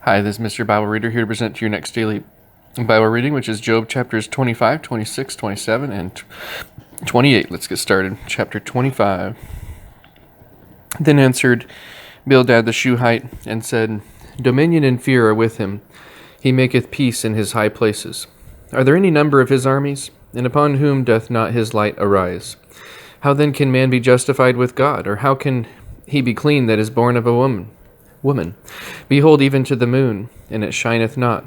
Hi, this is Mr. Bible Reader here to present to your next daily Bible reading, which is Job chapters 25, 26, 27, and 28. Let's get started. Chapter 25. Then answered Bildad the Shuhite and said, Dominion and fear are with him. He maketh peace in his high places. Are there any number of his armies? And upon whom doth not his light arise? How then can man be justified with God? Or how can he be clean that is born of a woman? Behold, even to the moon, and it shineth not.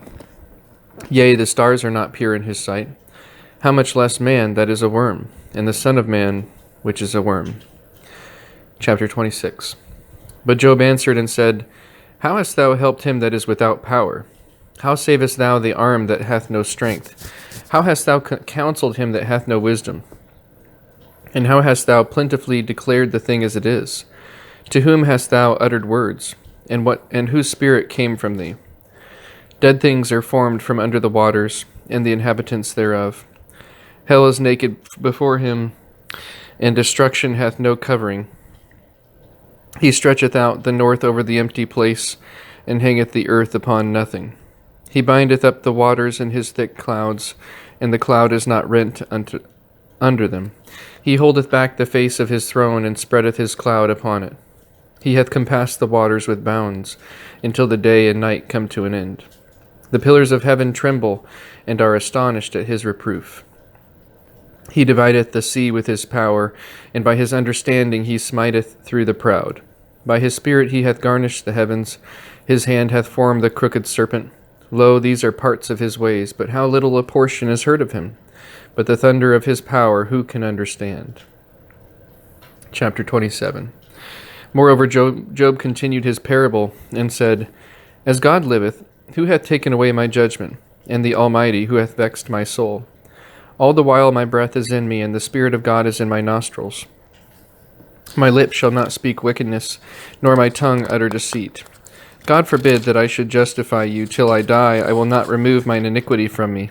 Yea, the stars are not pure in his sight. How much less man that is a worm, and the son of man which is a worm. Chapter 26. But Job answered and said, How hast thou helped him that is without power? How savest thou the arm that hath no strength? How hast thou counseled him that hath no wisdom? And how hast thou plentifully declared the thing as it is? To whom hast thou uttered words? And whose spirit came from thee? Dead things are formed from under the waters, and the inhabitants thereof. Hell is naked before him, and destruction hath no covering. He stretcheth out the north over the empty place, and hangeth the earth upon nothing. He bindeth up the waters in his thick clouds, and the cloud is not rent under them. He holdeth back the face of his throne, and spreadeth his cloud upon it. He hath compassed the waters with bounds, until the day and night come to an end. The pillars of heaven tremble, and are astonished at his reproof. He divideth the sea with his power, and by his understanding he smiteth through the proud. By his spirit he hath garnished the heavens, his hand hath formed the crooked serpent. Lo, these are parts of his ways, but how little a portion is heard of him. But the thunder of his power who can understand? Chapter 27. Moreover, Job continued his parable, and said, As God liveth, who hath taken away my judgment, and the Almighty, who hath vexed my soul? All the while my breath is in me, and the Spirit of God is in my nostrils. My lips shall not speak wickedness, nor my tongue utter deceit. God forbid that I should justify you. Till I die, I will not remove mine iniquity from me.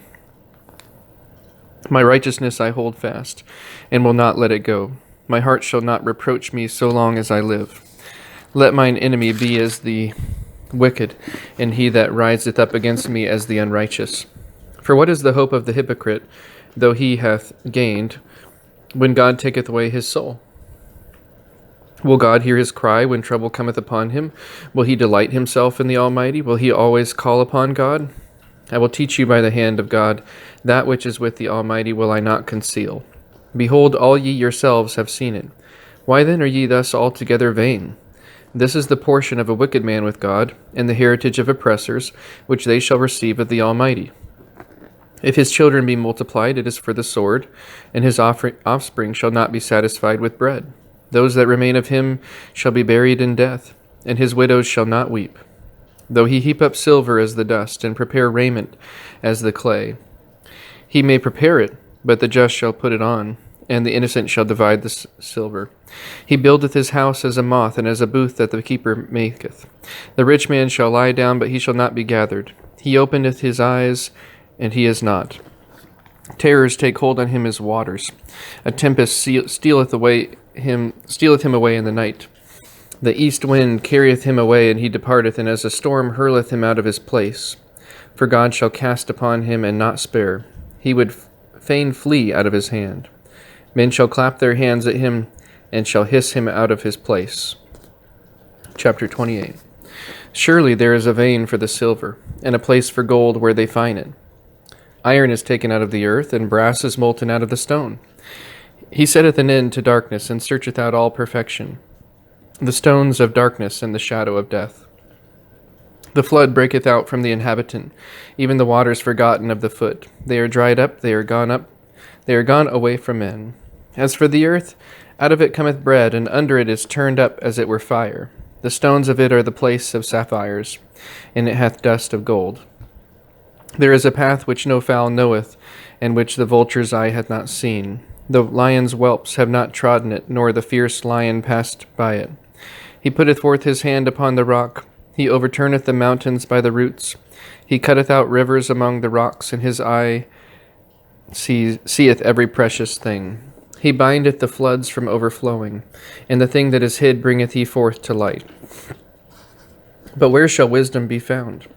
My righteousness I hold fast, and will not let it go. My heart shall not reproach me so long as I live. Let mine enemy be as the wicked, and he that riseth up against me as the unrighteous. For what is the hope of the hypocrite, though he hath gained, when God taketh away his soul? Will God hear his cry when trouble cometh upon him? Will he delight himself in the Almighty? Will he always call upon God? I will teach you by the hand of God. That which is with the Almighty will I not conceal. Behold, all ye yourselves have seen it. Why then are ye thus altogether vain? This is the portion of a wicked man with God, and the heritage of oppressors, which they shall receive of the Almighty. If his children be multiplied, it is for the sword, and his offspring shall not be satisfied with bread. Those that remain of him shall be buried in death, and his widows shall not weep. Though he heap up silver as the dust, and prepare raiment as the clay, he may prepare it, but the just shall put it on, and the innocent shall divide the silver. He buildeth his house as a moth, and as a booth that the keeper maketh. The rich man shall lie down, but he shall not be gathered. He openeth his eyes, and he is not. Terrors take hold on him as waters. A tempest stealeth him away in the night. The east wind carrieth him away, and he departeth, and as a storm hurleth him out of his place. For God shall cast upon him, and not spare. He would fain flee out of his hand. Men shall clap their hands at him, and shall hiss him out of his place. Chapter 28. Surely there is a vein for the silver, and a place for gold where they find it. Iron is taken out of the earth, and brass is molten out of the stone. He setteth an end to darkness, and searcheth out all perfection. The stones of darkness and the shadow of death. The flood breaketh out from the inhabitant, even the waters forgotten of the foot. They are dried up, they are gone away from men. As for the earth, out of it cometh bread, and under it is turned up as it were fire. The stones of it are the place of sapphires, and it hath dust of gold. There is a path which no fowl knoweth, and which the vulture's eye hath not seen. The lion's whelps have not trodden it, nor the fierce lion passed by it. He putteth forth his hand upon the rock. He overturneth the mountains by the roots. He cutteth out rivers among the rocks, and his eye seeth every precious thing. He bindeth the floods from overflowing, and the thing that is hid bringeth he forth to light. But where shall wisdom be found?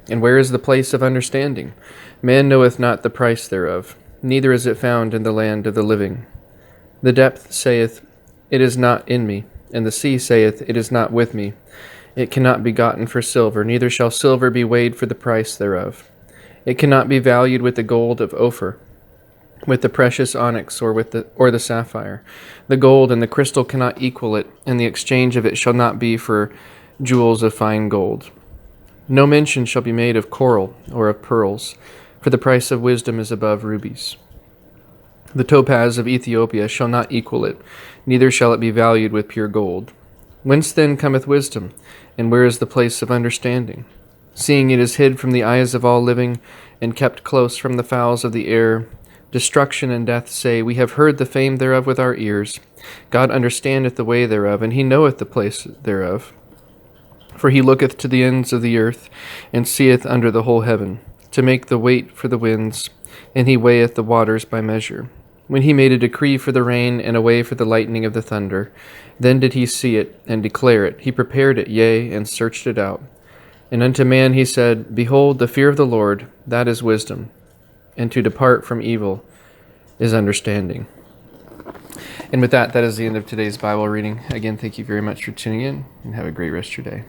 And where is the place of understanding? Man knoweth not the price thereof, neither is it found in the land of the living. The depth saith, It is not in me, and the sea saith, It is not with me. It cannot be gotten for silver, neither shall silver be weighed for the price thereof. It cannot be valued with the gold of Ophir, with the precious onyx, or the sapphire. The gold and the crystal cannot equal it, and the exchange of it shall not be for jewels of fine gold. No mention shall be made of coral or of pearls, for the price of wisdom is above rubies. The topaz of Ethiopia shall not equal it, neither shall it be valued with pure gold. Whence then cometh wisdom, and where is the place of understanding? Seeing it is hid from the eyes of all living, and kept close from the fowls of the air, destruction and death say, We have heard the fame thereof with our ears. God understandeth the way thereof, and he knoweth the place thereof. For he looketh to the ends of the earth, and seeth under the whole heaven, to make the weight for the winds, and he weigheth the waters by measure. When he made a decree for the rain, and a way for the lightning of the thunder, then did he see it, and declare it. He prepared it, yea, and searched it out. And unto man he said, Behold, the fear of the Lord, that is wisdom, and to depart from evil is understanding. And with that, that is the end of today's Bible reading. Again, thank you very much for tuning in, and have a great rest of your day.